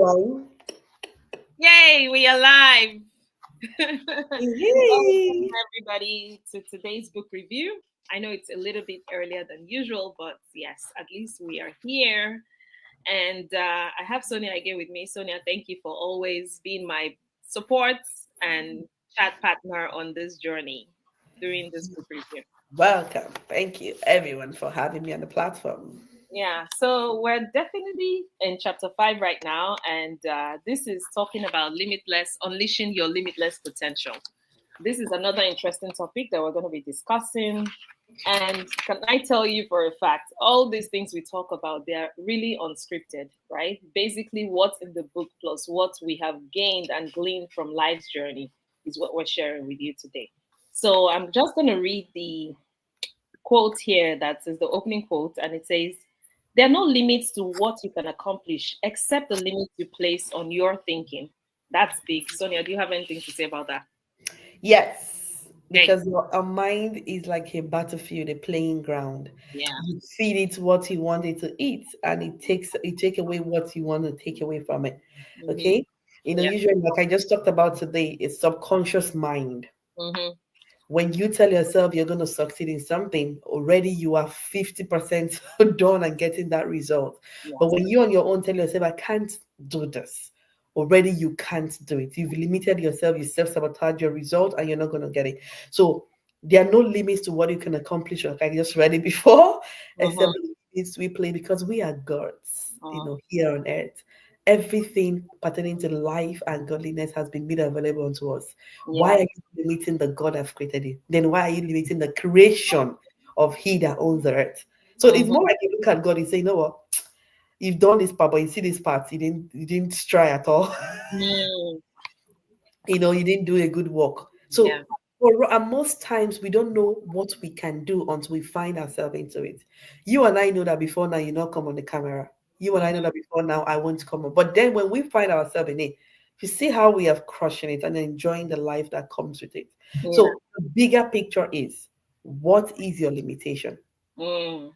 everyone. Yay, we are live. Yay. Welcome, everybody, to today's book review. I know it's a little bit earlier than usual, but yes, at least we are here. And I have Sonia again with me. Sonia, thank you for always being my support and chat partner on this journey during this book review. Welcome. Thank you, everyone, for having me on the platform. Yeah, so we're definitely in chapter 5 right now, and this is talking about limitless, unleashing your limitless potential. This is another interesting topic that we're going to be discussing. And can I tell you for a fact, all these things we talk about, they're really unscripted, right? Basically, what's in the book plus what we have gained and gleaned from life's journey is what we're sharing with you today. So I'm just going to read the quote here that is the opening quote, and it says, there are no limits to what you can accomplish except the limits you place on your thinking. That's big. Sonia, do you have anything to say about that? Yes, Okay. because our mind is like a battlefield, a playing ground. Yeah. You feed it what you want it to eat, and it take away what you want to take away from it. Mm-hmm. Okay? Yeah. Usually, like I just talked about today, it's subconscious mind. Mm-hmm. When you tell yourself you're going to succeed in something, already you are 50% done and getting that result. But Yes. when you on your own tell yourself, I can't do this, already you can't do it. You've limited yourself, you self sabotage your result, and you're not going to get it. So there are no limits to what you can accomplish, like I just read it before, except Mm-hmm. the limits we play because we are gods, Uh-huh. here on earth. Everything pertaining to life and godliness has been made available unto us. Why Yeah. are you limiting the God that created you? Then why are you limiting the creation of He that owns the earth? So it's Mm-hmm. more like you look at God and say, you know what? You've done this part, but you see this part, you didn't try at all. Mm. You didn't do a good work. Yeah. So and most times we don't know what we can do until we find ourselves into it. You and I know that before now you not come on the camera. You and I know Mm-hmm. that before now I want to come on. But then when we find ourselves in it, you see how we are crushing it and enjoying the life that comes with it. Yeah. So the bigger picture is, what is your limitation? Mm.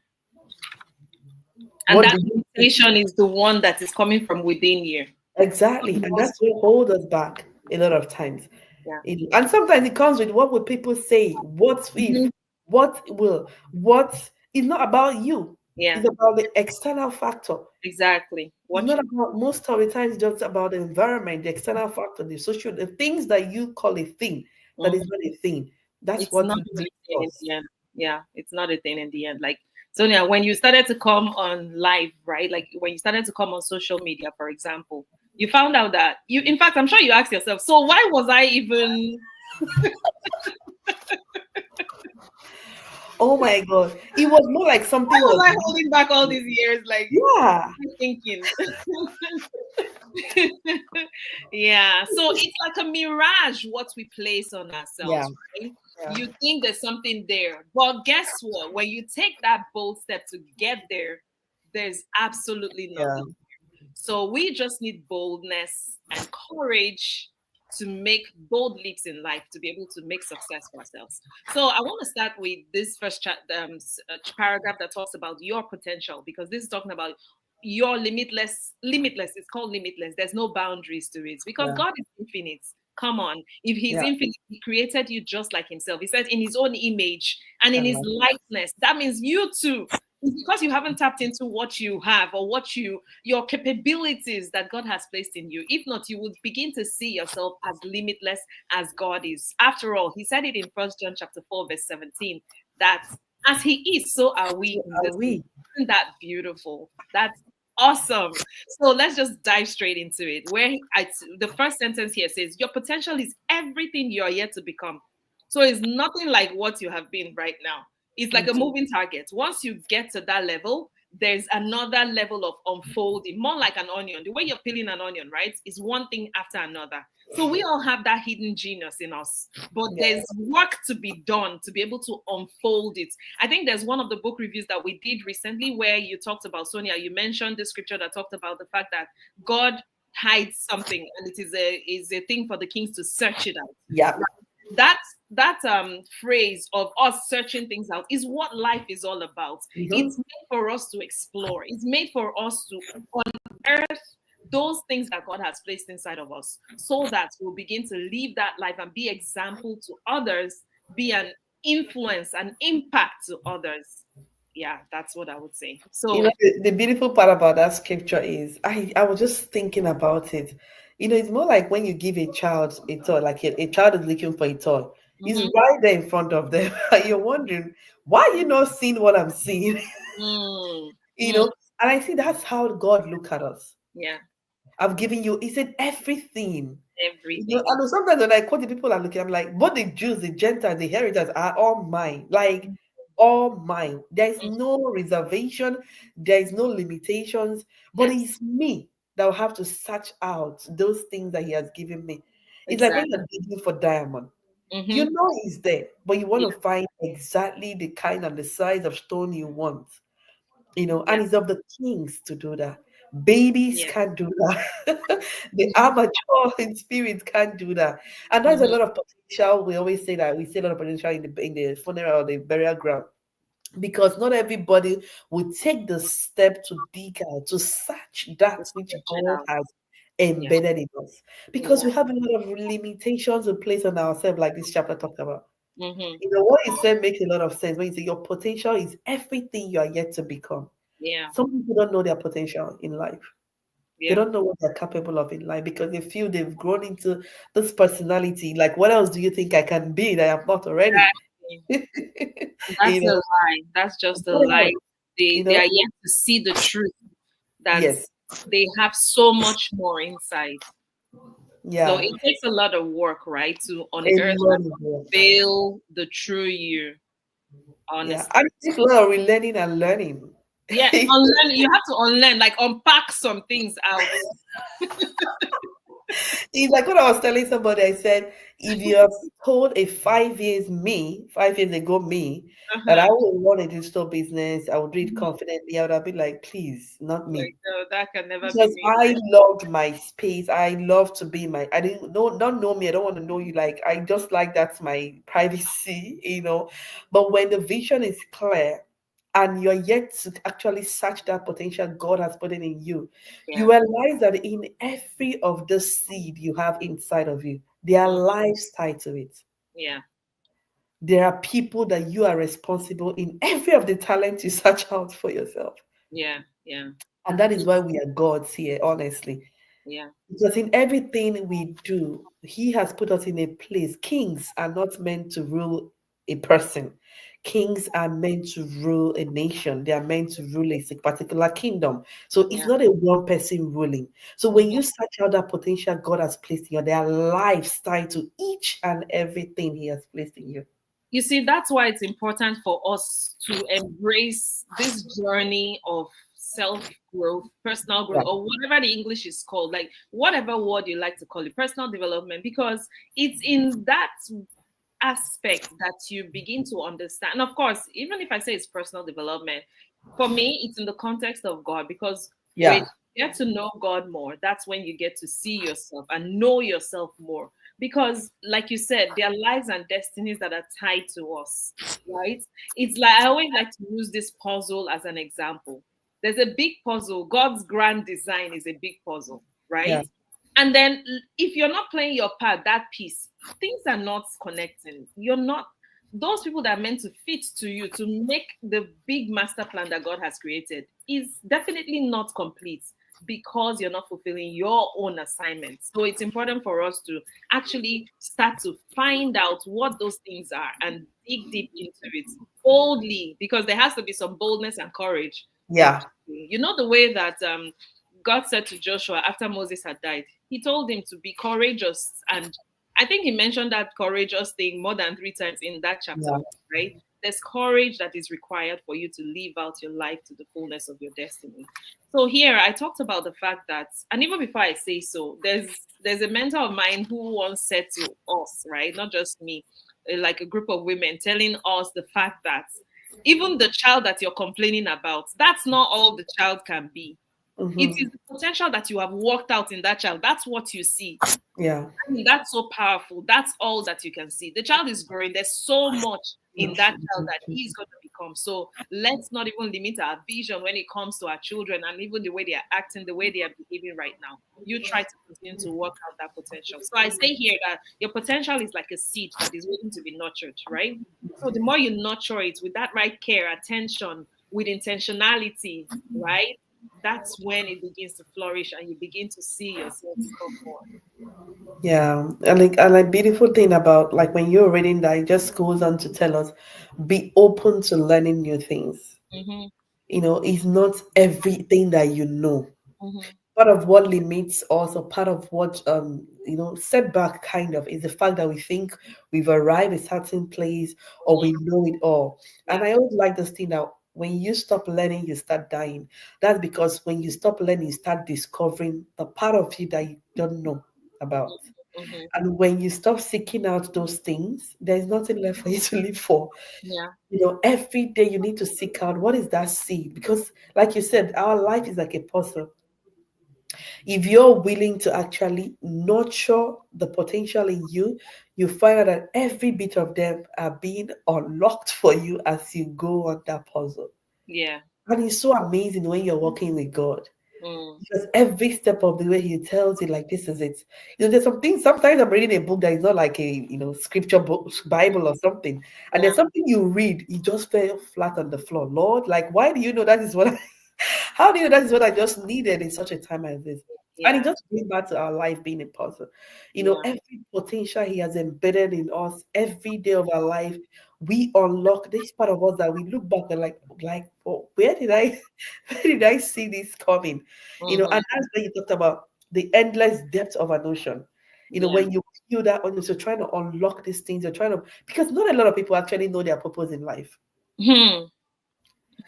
And What that do you think? limitation is the one that is coming from within you. Exactly. And that's what holds us back a lot of times. Yeah. And sometimes it comes with, what will people say? What if? Mhm. What is not about you. Yeah. It's about the external factor. Exactly. It's What not you. about, most of the time, it's just about the environment, the external factor, the things that you call a thing that is Mhm. not a thing. That's It's what not limits a thing in us. the end. Yeah, it's not a thing in the end. Like Sonia, when you started to come on live, right? Like when you started to come on social media, for example, you found out that you, in fact, I'm sure you asked yourself, so why was I even, Oh my God. It was more like why something was was I holding back all these years? Like, what yeah. was I thinking? Yeah, so it's like a mirage what we place on Yeah. ourselves, right? Yeah. You think there's something there, but guess what? When you take that bold step to get there, there's absolutely Yeah. nothing. So we just need boldness and courage to make bold leaps in life to be able to make success for ourselves. So I want to start with this first paragraph that talks about your potential, because this is talking about your limitless. Limitless. It's called limitless. There's no boundaries to it because Yeah. God is infinite. Come on. If he's Yeah. infinite, he created you just like himself. He said in his own image and I in his love likeness. That means you too. It's because you haven't tapped into what you have or your capabilities that God has placed in you. If not, you would begin to see yourself as limitless as God is. After all, he said it in First John chapter 4, verse 17, that as he is, so are we So in are this. we? Isn't that beautiful? That's awesome. So let's just dive straight into it. The first sentence here says, your potential is everything you're yet to become. So it's nothing like what you have been right now. It's like a Okay. moving target. Once you get to that level, there's another level of unfolding, more like an onion. The way you're peeling an onion, right, is one thing after another. So we all have that hidden genius in us, but Yeah. there's work to be done to be able to unfold it. I think there's one of the book reviews that we did recently where you talked about, Sonia, you mentioned the scripture that talked about the fact that God hides something and it is a thing for the kings to search it out. Yeah. That phrase of us searching things out is what life is all about. Mm-hmm. It's made for us to explore. It's made for us to unearth those things that God has placed inside of us, so that we'll begin to live that life and be example to others, be an influence, an impact to others. Yeah, that's what I would say. You know, So, the beautiful part about that scripture is I was just thinking about it. You know, it's more like when you give a child a toy, like a child is looking for a toy. It's mhm, right there in front of them. And you're wondering, why are you not seeing what I'm seeing? mm, You mm, know, and I see that's how God look at us. yeah, I've given you, he said, everything. You know, everything. I know sometimes when I quote the people are looking, I'm like, both the Jews, the Gentiles, the inheritors are all mine. Like all mine. There is Mm, no reservation, there is no limitations, but yes, it's me that will have to search out those things that he has given me. It's like when exactly. you're digging for diamond. You Mm-hmm. know he's there, but you want Yeah, to find exactly the kind and the size of stone you want. You know, yeah, and it's of the kings to do that. Babies yeah. can't do that. The Mm-hmm. amateur in spirit can't do that. And there's a Mm-hmm. lot of potential. We always say that we see a lot of potential in the funeral or the burial ground because not everybody will take the step to dig out, to search that Just which stretch it God out. has Yeah, embedded in us. Because yeah. we have a lot of limitations to place on ourselves, like this chapter talked about. Mm-hmm. You know, what you said makes a lot of sense when you say your potential is everything you are yet to become. Yeah, Some people don't know their potential in life. They yeah. don't know what they're capable of in life because they feel they've grown into this personality. Like, what else do you think I can be that I'm not already? Exactly. You That's a know, lie. That's just a very lie. much. You They know, are yet to see the truth that yes, they have so much more inside. So yeah, it takes a lot of work, right, to a unearth lot and of work. unveil the true you, Yeah, honestly. and it takes a lot of relearning and learning. Yeah, unlearn. You have to unlearn, like unpack some things out. It's like what I was telling somebody. I said, if you have told a 5 years me, 5 years ago me, that I Uh-huh. would run a digital business, I would do it Mhm. confidently, I would have been like, please, not me. Like, no, that can never be Because me. I loved my space. I love to be my. I didn't know. Don't know me. I don't want to know you. Like I just like that's my privacy, you know. But when the vision is clear, and you're yet to actually search that potential God has put in you, you Yeah. realize that in every of the seed you have inside of you, there are Mm, lives tied to it. yeah. There are people that you are responsible in every of the talents you search out for yourself. Yeah. Yeah. And that is why we are gods here, honestly. Yeah. Because in everything we do, He has put us in a place. Kings are not meant to rule a person. Kings are meant to rule a nation. They are meant to rule a particular kingdom. So it's Yeah. not a one person ruling. So when Mhm. you search out that potential God has placed in you, there are lives tied to each and everything He has placed in you. You see, that's why it's important for us to embrace this journey of self growth, personal growth, Yeah. or whatever the English is called, like whatever word you like to call it, personal development, because it's in that aspect that you begin to understand. And of course, even if I say it's personal development, for me, it's in the context of God, because when Yeah. you get to know God more, that's when you get to see yourself and know yourself more. Because, like you said, there are lives and destinies that are tied to us, right? It's like I always like to use this puzzle as an example. There's a big puzzle. God's grand design is a big puzzle, Yeah. right? And then if you're not playing your part, that piece, things are not connecting. You're not those people that are meant to fit to you to make the big master plan that God has created is definitely not complete because you're not fulfilling your own assignments. So it's important for us to actually start to find out what those things are and dig deep into it boldly, because there has to be some boldness and courage in Yeah. you know the way that God said to Joshua after Moses had died, he told him to be courageous. And I think he mentioned that courageous thing more than 3 times in that chapter, Yeah. right? There's courage that is required for you to live out your life to the fullness of your destiny. So here I talked about the fact that, and even before I say so, there's a mentor of mine who once said to us, right, not just me, like a group of women, telling us the fact that even the child that you're complaining about, that's not all the child can be. It Hmm. is the potential that you have worked out in that child. That's what you see. Yeah. I mean, that's so powerful. That's all that you can see. The child is growing. There's so much in that child that he's going to become. So let's not even limit our vision when it comes to our children and even the way they are acting, the way they are behaving right now. You try to continue to work out that potential. So I say here that your potential is like a seed that is waiting to be nurtured, right? So the more you nurture it with that right care, attention, with intentionality, right? That's when it begins to flourish and you begin to see yourself become more. Yeah, and like beautiful thing about like when you're reading that, it just goes on to tell us, be open to learning new things. Mm-hmm, It's not everything that you know. mm-hmm, Part of what limits us, or part of what setback kind of, is the fact that we think we've arrived at a certain place or yeah, we know it all. And yeah, I always like this thing that when you stop learning, you start dying. That's because when you stop learning, you start discovering the part of you that you don't know about. mm-hmm, And when you stop seeking out those things, there's nothing left for you to live for. yeah, Every day you need to seek out what is that seed. Because, like you said, our life is like a puzzle. If you're willing to actually nurture the potential in you, you find out that every bit of them are being unlocked for you as you go on that puzzle. yeah. And it's so amazing when you're working with God. Mm, Because every step of the way he tells you, like, this is it. There's some things, sometimes I'm reading a book that is not like a, scripture book, Bible or something. And yeah, there's something you read, you just fell flat on the floor. Lord, like, why do you know that is what how do you know that is what I just needed in such a time as this? And it yeah, just brings back to our life being a puzzle. yeah, Every potential he has embedded in us, every day of our life, we unlock this part of us that we look back and like, oh, where did I, where did I see this coming? mm-hmm, And that's when you talked about the endless depth of an ocean. yeah. When you feel that on, you're trying to unlock these things, you're trying to, because not a lot of people actually know their purpose in life. Hmm.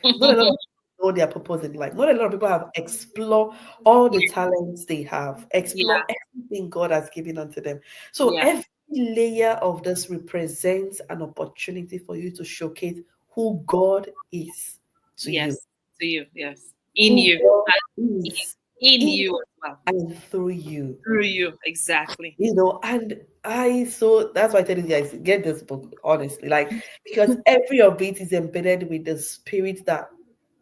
Not a lot of people know their purpose in life. Not a lot of people have explored all the talents they have, explore Yeah, everything God has given unto them. So yeah, every layer of this represents an opportunity for you to showcase who God is to you, yes, to you, yes, in who you, God and is in in you as well, and through you. through you, exactly. And that's why I tell you guys, get this book, honestly. Like, because every of it is embedded with the spirit that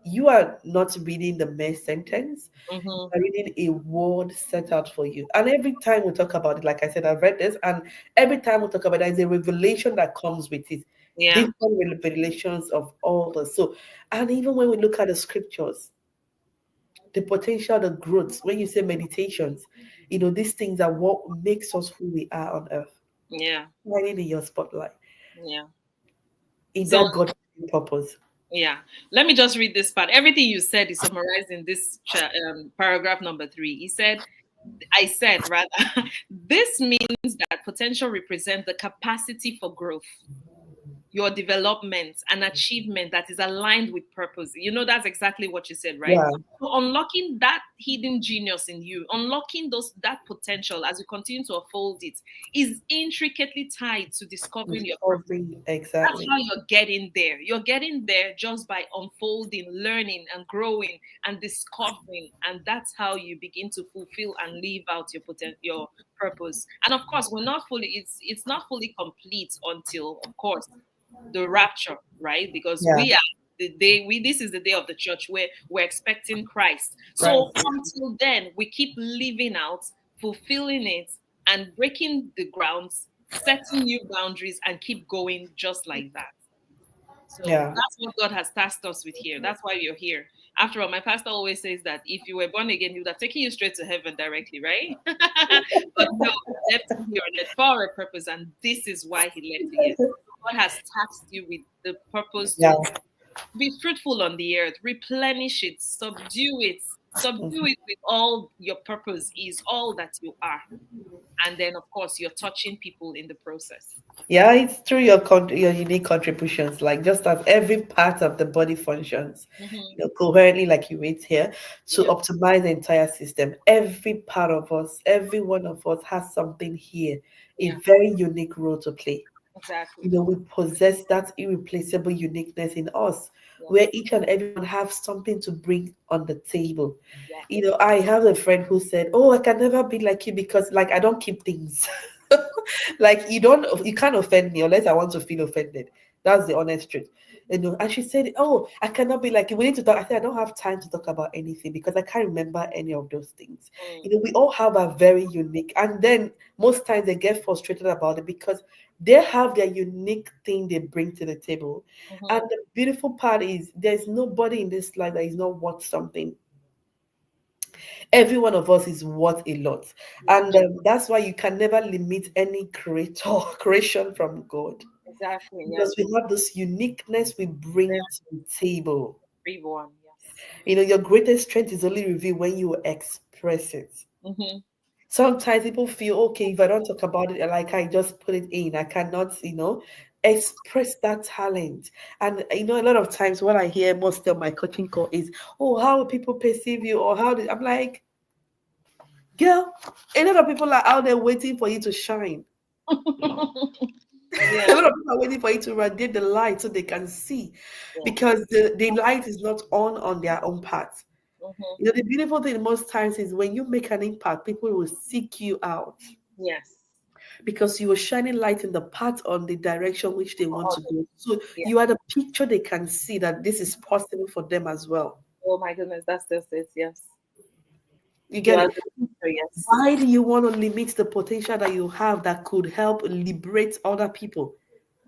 you are not reading the mere sentence, you Mm-hmm. are reading a word set out for you. And every time we talk about it, like I said, I've read this, and every time we talk about it, there's a revelation that comes with it. Yeah, Different revelations of all this. So, and even when we look at the scriptures, the potential, the growth, when you say meditations, these things are what makes us who we are on earth. yeah, Shining in your spotlight, yeah. in So that God purpose. yeah, let me just read this part. Everything you said is summarized in this paragraph number 3. He said, I said rather, this means that potential represents the capacity for growth, your development and achievement that is aligned with purpose. That's exactly what you said, right? Yeah, So unlocking that hidden genius in you, unlocking that potential as you continue to unfold it, is intricately tied to discovering your purpose. discovering That's exactly. how you're getting there. You're getting there just by unfolding, learning, and growing and discovering, and that's how you begin to fulfill and live out your purpose. And of course, we're not fully. It's not fully complete until, of course, the rapture, right? Because Yeah, we are the day. This is the day of the church where we're expecting Christ. right. So until then, we keep living out, fulfilling it, and breaking the grounds, setting new boundaries, and keep going just like that. So Yeah, that's what God has tasked us with here. That's why you're here. After all, my pastor always says that if you were born again, he would have taken you straight to heaven directly, right? But no, he left you here on earth for a purpose, and this is why he left you here. God has tasked you with the purpose yeah. to be fruitful on the earth, replenish it, subdue it with all your purpose is, all that you are. And then, of course, you're touching people in the process. Yeah, it's through your unique contributions, like just as every part of the body functions, Hmm. coherently, like you read here, to Yep. optimize the entire system. Every part of us, every one of us has something here, a Yeah, very unique role to play. exactly. We possess that irreplaceable uniqueness in us, where Yes. each and everyone have something to bring on the table. Yes. I have a friend who said, "Oh, I can never be like you because, like, I don't keep things." Like, you can't offend me unless I want to feel offended. That's the honest truth. And she said, "Oh, I cannot be like you. We need to talk." I said, "I don't have time to talk about anything because I can't remember any of those things." Mm. We all have a very unique, and then most times they get frustrated about it because they have their unique thing they bring to the table. And Mm-hmm. the beautiful part is there's nobody in this life that is not worth something. Every one of us is worth a lot, Yeah, and that's why you can never limit any creator creation from God, exactly. Yeah. because we have this uniqueness we Very bring to the table. free one. Yes. Your greatest strength is only revealed when you express it. Mm-hmm. Sometimes people feel, okay, if I don't talk about it, like I just put it in, I cannot, express that talent. And a lot of times what I hear most of my coaching call is, oh, how will people perceive you, or how did I'm like, girl, a lot of people are out there waiting for you to shine. Yeah. A lot of people are waiting for you to radiate the light so they can see, Yeah. because the light is not on their own path. Mm-hmm. The beautiful thing most times is when you make an impact, people will seek you out Yes. because you are shining light in the path on the direction which they For want to others. go. So Yeah. you are the picture they can see that this is possible for them as well. Oh my goodness, that's just it. Yes. You You get are it? the teacher. Yes. Why do you want to limit the potential that you have that could help liberate other people?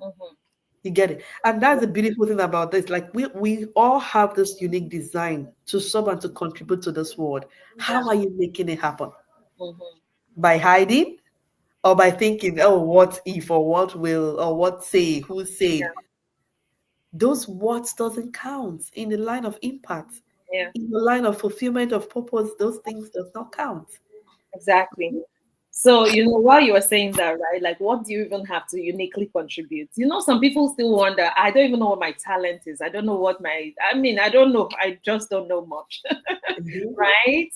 Mm-hmm. You get it? And that's the beautiful thing about this. Like we all have this unique design to serve and to contribute to this world. Yeah. How are you making it happen? Mm-hmm. By hiding or by thinking, oh, what if or what will or what say, who say? Yeah. Those words doesn't count in the line of impact. Yeah. In the line of fulfillment of purpose, those things does not count. Exactly. So, while you were saying that, right? Like, what do you even have to uniquely contribute? Some people still wonder, I don't even know what my talent is. I don't know I don't know. I just don't know much. Mhm. Right?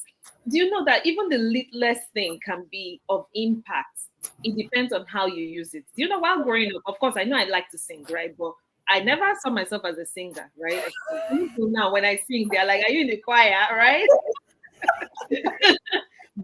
Do you know that even the littlest thing can be of impact? It depends on how you use it. Do you know, while growing up, of course, I know I like to sing, right? But I never saw myself as a singer, right? Even till now, when I sing, they're like, "Are you in the choir?" Right?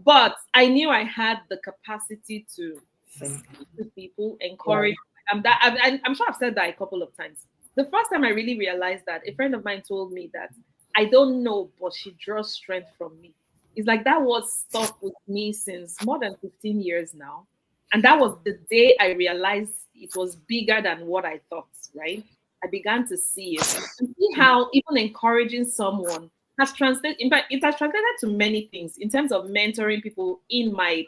But I knew I had the capacity to Same. speak to people, Yeah. encourage. I'm sure I've said that a couple of times. The first time I really realized that, a friend of mine told me that I don't know, but she draws strength from me. It's like that was stuck with me since more than 15 years now. And that was the day I realized it was bigger than what I thought, right? I began to see it and see how even encouraging someone has translated, in fact, it has translated to many things in terms of mentoring people in my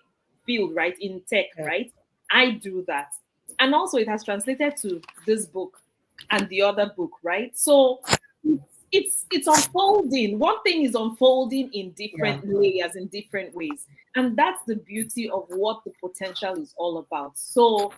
field, right? In tech, Yeah. right? I do that. And also it has translated to this book and the other book, right? So it's unfolding. One thing is unfolding in Yeah. different layers, in different ways. And that's the beauty of what the potential is all about. So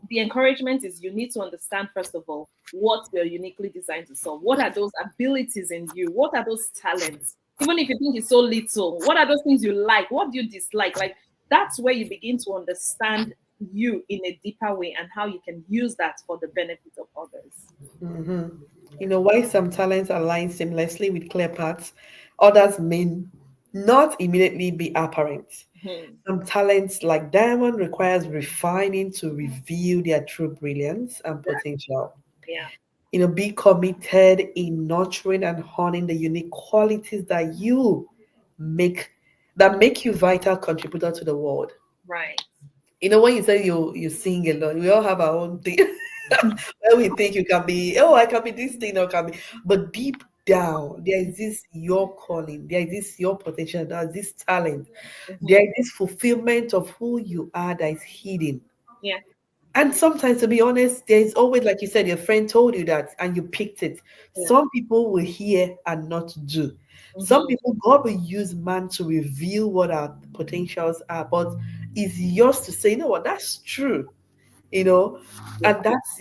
the encouragement is you need to understand, first of all, what you're uniquely designed to solve. What are those abilities in you? What are those talents? Even if you think it's so little, what are those things you like? What do you dislike? Like, that's where you begin to understand you in a deeper way and how you can use that for the benefit of others. Hmm. Why some talents align seamlessly with clear paths, others may not immediately be apparent. Hmm. Some talents, like diamond, requires refining to reveal their true brilliance and potential. Yeah, Be committed in nurturing and honing the unique qualities make that make you vital contributor to the world. right. When you say you sing a lot, we all have our own thing. Where we think you can be, oh, I can be this thing or can be, but deep down, there is this your calling, there is this your potential, there is this talent, there Hmm. is this fulfillment of who you are that is hidden. Yeah, And sometimes, to be honest, there's always, like you said, your friend told you that and you picked it. yeah. Some people will hear and not do. Some Hmm. people, God will use man to reveal what our potentials are, but it's yours to say, you know what, that's true, you know, Yeah. and that's,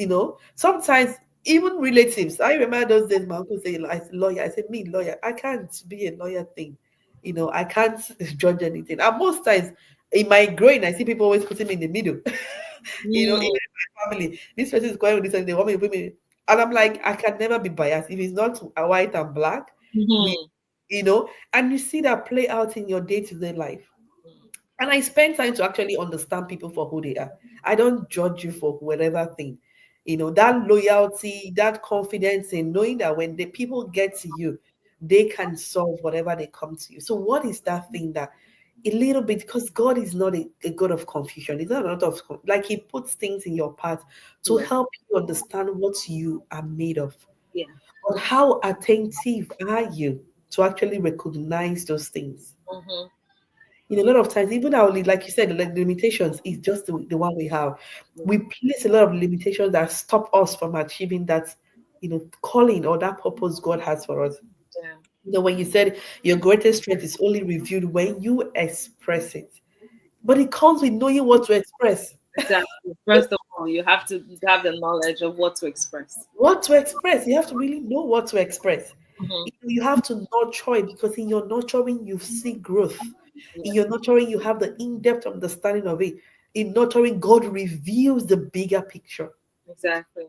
sometimes even relatives. I remember those days my uncle said, I said, lawyer. I said, me, lawyer, I can't be a lawyer thing. I can't judge anything. And most times in my growing, I see people always putting me in the middle. Even Mm. in my family, this person is going with this and they want me to put me. And I'm like, I can never be biased. If it's not a white and black, we, Hmm. and you see that play out in your day-to-day life. And I spend time to actually understand people for who they are. I don't judge you for whatever thing. That loyalty, that confidence in knowing that when the people get to you, they can solve whatever they come to you. So what is that thing that a little bit, because God is not a God of confusion. He's not a lot of like he puts things in your path to Yeah. help you understand what you are made of. Yeah. But how attentive are you to actually recognize those things? Mm-hmm. A lot of times, even our like you said, the limitations is just the one we have. Yeah. We place a lot of limitations that stop us from achieving that, calling or that purpose God has for us. Yeah. When you said your greatest strength is only revealed when you express it, but it comes with knowing what to express. Exactly. First of all, you have to have the knowledge of what to express. What to express, you have to really know what to express. Mm-hmm. You have to nurture it, because in your nurturing you see growth. Yeah. In your nurturing you have the in-depth understanding of it. In nurturing, God reveals the bigger picture. Exactly.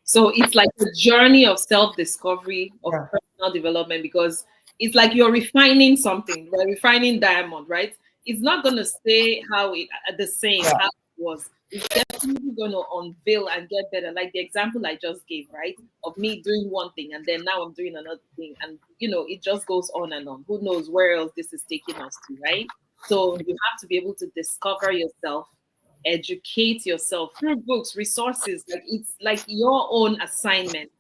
So it's like a journey of self-discovery, of Yeah, personal development, because it's like you're refining something, like refining diamond, right? It's not going to stay how it the same yeah, how it was. It's definitely going to unveil and get better. Like the example I just gave, right? Of me doing one thing and then now I'm doing another thing, and it just goes on and on. Who knows where else this is taking us to, right? So you have to be able to discover yourself, educate yourself through books, resources. Like it's like your own assignment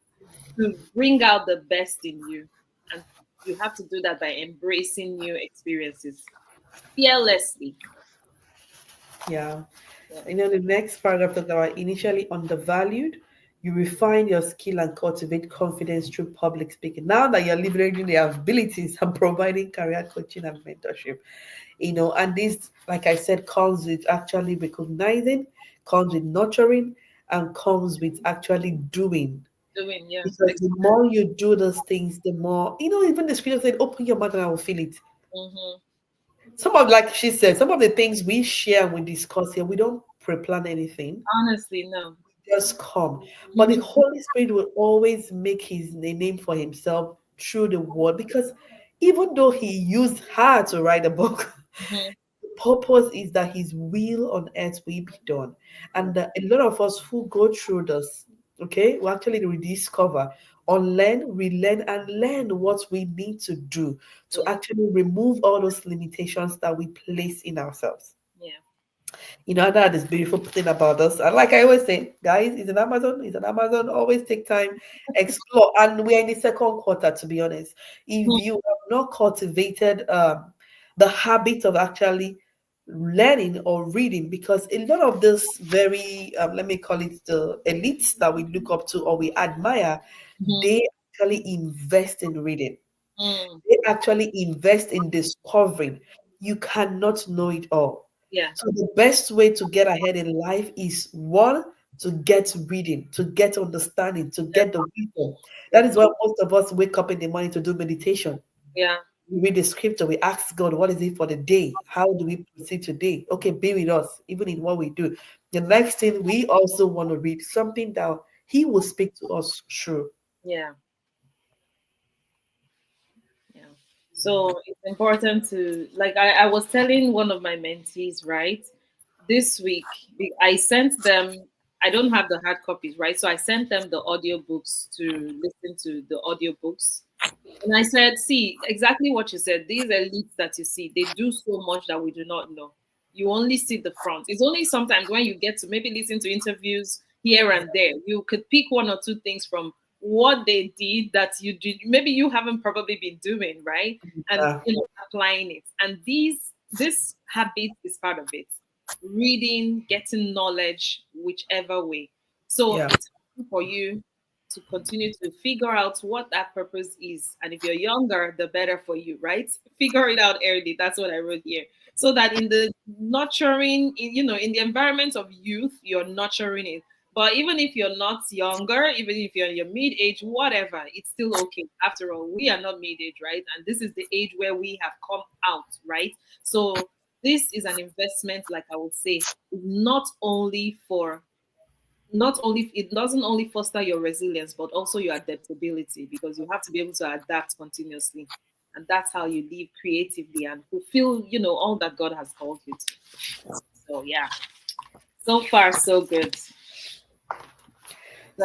to bring out the best in you. And you have to do that by embracing new experiences fearlessly. yeah. Yeah. The next paragraph talks about initially undervalued. You refine your skill and cultivate confidence through public speaking. Now that you're leveraging the abilities and providing career coaching and mentorship, and this, like I said, comes with actually recognizing, comes with nurturing, and comes with actually doing. Doing, yeah. Because the more you do those things, the more, even the scripture said, open your mouth and I will feel it. Mm-hmm. Some of, like she said, some of the things we share and we discuss here, we don't pre-plan anything, Honestly, no. just come. But the Mm-hmm. Holy Spirit will always make his name for himself through the word, because even though he used her to write a book, Mm-hmm. the purpose is that his will on earth will be done. Yeah. And a lot of us who go through this, okay, we actually rediscover, unlearn, relearn, and learn what we need to do to Yeah. actually remove all those limitations that we place in ourselves. Yeah. That is beautiful thing about us. And like I always say, guys, it's an Amazon, it's an Amazon. Always take time, explore. And we're in the second quarter, to be honest. If Mhm. you have not cultivated the habit of actually learning or reading, because a lot of this very, let me call it the elites that we look up to or we admire, Mhm. they actually invest in reading. Mm. They actually invest in discovering. You cannot know it all. Yeah. So the best way to get ahead in life is one, to get reading, to get understanding, to get the wisdom. That is Definitely. why most of us wake up in the morning to do meditation. Yeah. We read the scripture, we ask God, what is it for the day? How do we proceed today? Okay, be with us, even in what we do. The next thing, we also want to read something that He will speak to us through. Yeah. Yeah. So it's important to, like, I was telling one of my mentees, right? This week, I sent them, I don't have the hard copies, right? So I sent them the audiobooks to listen to the audiobooks. And I said, see, exactly what you said. These elites that you see, they do so much that we do not know. You only see the front. It's only sometimes when you get to maybe listen to interviews here and there, you could pick one or two things from what they did that you did, maybe you haven't probably been doing, right? And Uh, applying it. And this habit is part of it. Reading, getting knowledge, whichever way. So yeah, it's for you to continue to figure out what that purpose is. And if you're younger, the better for you, right? Figure it out early. That's what I wrote here. So that in the nurturing, in the environment of youth, you're nurturing it. But even if you're not younger, even if you're in your mid age, whatever, it's still okay. After all, we are not mid age, right? And this is the age where we have come out, right? So this is an investment, like I would say, not only for not only it doesn't only foster your resilience but also your adaptability, because you have to be able to adapt continuously, and that's how you live creatively and fulfill all that God has called you to. So yeah, so far so good.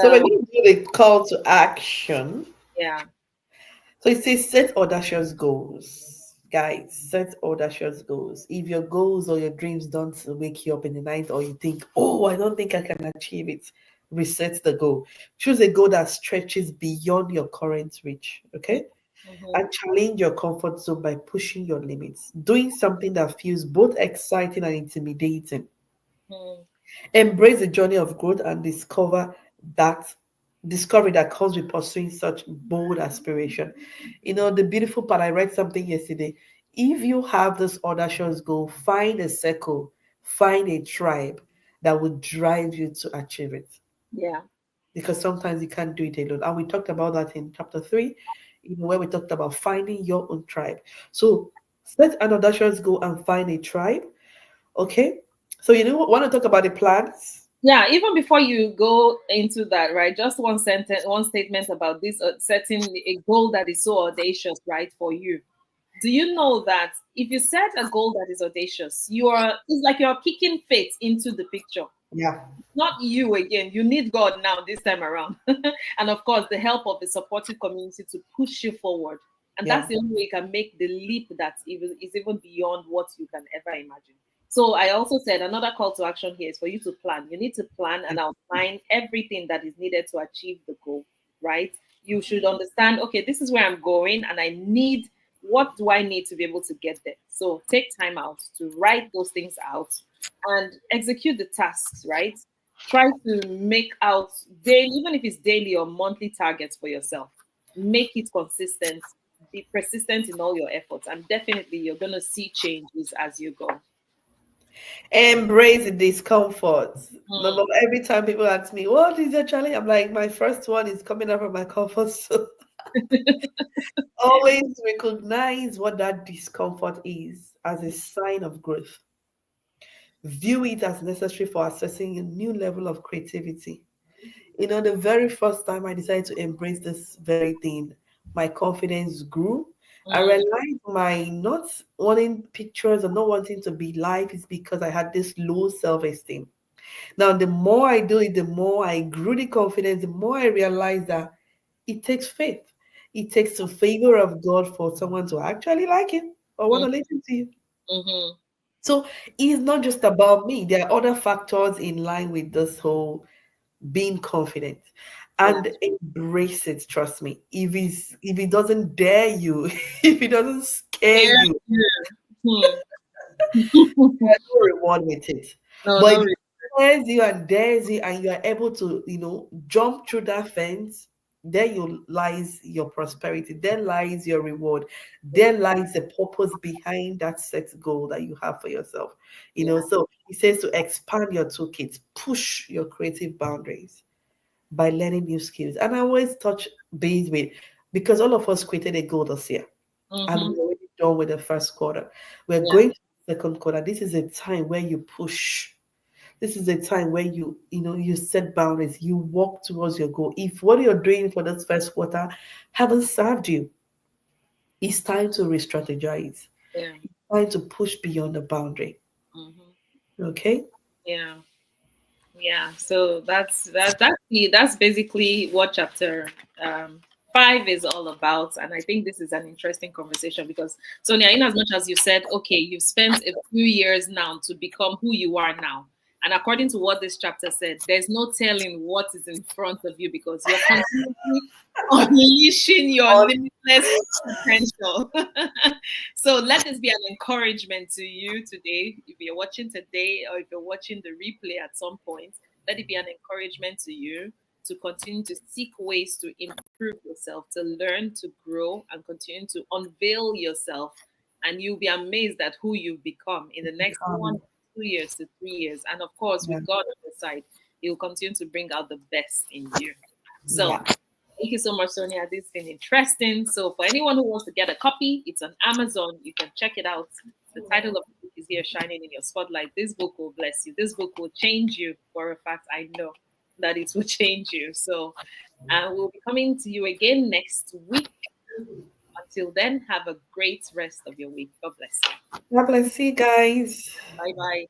So we're going to do the call to action. Yeah. So it says set audacious goals. Guys, set audacious goals. If your goals or your dreams don't wake you up in the night or you think, oh, I don't think I can achieve it, reset the goal. Choose a goal that stretches beyond your current reach. Okay? Mm-hmm. And challenge your comfort zone by pushing your limits. Doing something that feels both exciting and intimidating. Mm-hmm. Embrace the journey of growth and that discovery that comes with pursuing such bold aspiration. The beautiful part, I read something yesterday. If you have this audacious goal, find a circle, find a tribe that will drive you to achieve it. Yeah. Because sometimes you can't do it alone. And we talked about that in chapter 3, where we talked about finding your own tribe. So set an audacious goal and find a tribe. Okay. So want to talk about the plans? Yeah, even before you go into that, right? Just one sentence, one statement about this setting a goal that is so audacious, right, for you. Do you know that if you set a goal that is audacious, it's like you're kicking fate into the picture. Yeah. Not you again. You need God now this time around. And of course, the help of the supportive community to push you forward. And Yeah. that's the only way you can make the leap that is even beyond what you can ever imagine. So I also said another call to action here is for you to plan. You need to plan and outline everything that is needed to achieve the goal, right? You should understand, okay, this is where I'm going and what do I need to be able to get there? So take time out to write those things out and execute the tasks, right? Try to make out daily, even if it's daily or monthly targets for yourself. Make it consistent, be persistent in all your efforts, and definitely you're going to see changes as you go. Embrace the discomfort. Hmm. Number every time people ask me, what is your challenge? I'm like, my first one is coming out from my comfort zone. Always recognize what that discomfort is as a sign of growth. View it as necessary for accessing a new level of creativity. The very first time I decided to embrace this very thing, my confidence grew. I Mm, realized my not wanting pictures or not wanting to be live is because I had this low self esteem. Now, the more I do it, the more I grew the confidence, the more I realized that it takes faith. It takes the favor of God for someone to actually like it or want mm, to listen to you. mhm. So it's not just about me. There are other factors in line with this whole being confident Yeah. and embrace it. Trust me. If it doesn't dare you, if it doesn't scare Yeah. you, Hmm. there's no reward with it. No, But no. if it scares you and dares you and you are able to, jump through that fence, there you lies your prosperity. There lies your reward. There lies the purpose behind that set goal that you have for yourself. Yeah. So it says to expand your toolkit, push your creative boundaries by learning new skills. And I always touch base with because all of us created a goal this year and Mm-hmm. we're already done with the first quarter. We're Yeah. going to the second quarter. This is a time where you push. This is a time where you set boundaries, you walk towards your goal. If what you're doing for this first quarter haven't served you, it's time to re-strategize. Yeah. Time to push beyond the boundary. Mm-hmm. Okay? Yeah. Yeah, so that's basically what chapter 5 is all about, and I think this is an interesting conversation because Sonia, in as much as you said, okay, you've spent a few years now to become who you are now, and according to what this chapter said, there's no telling what is in front of you because you're continuously unleashing your On limitless potential. So let this be an encouragement to you today. If you're watching today or if you're watching the replay at some point, let it be an encouragement to you to continue to seek ways to improve yourself, to learn, to grow, and continue to unveil yourself. And you'll be amazed at who you've become in the next 1 2 years to 3 years. And of course, yeah, with God on the side, He will continue to bring out the best in you. So yeah. thank you so much, Sonia. This has been interesting. So, for anyone who wants to get a copy, it's on Amazon. You can check it out. The title of the book is here, Shining in Your Spotlight. This book will bless you. This book will change you. For a fact, I know that it will change you. So, we'll be coming to you again next week. Until then, have a great rest of your week. God bless you. God bless you guys. Bye bye.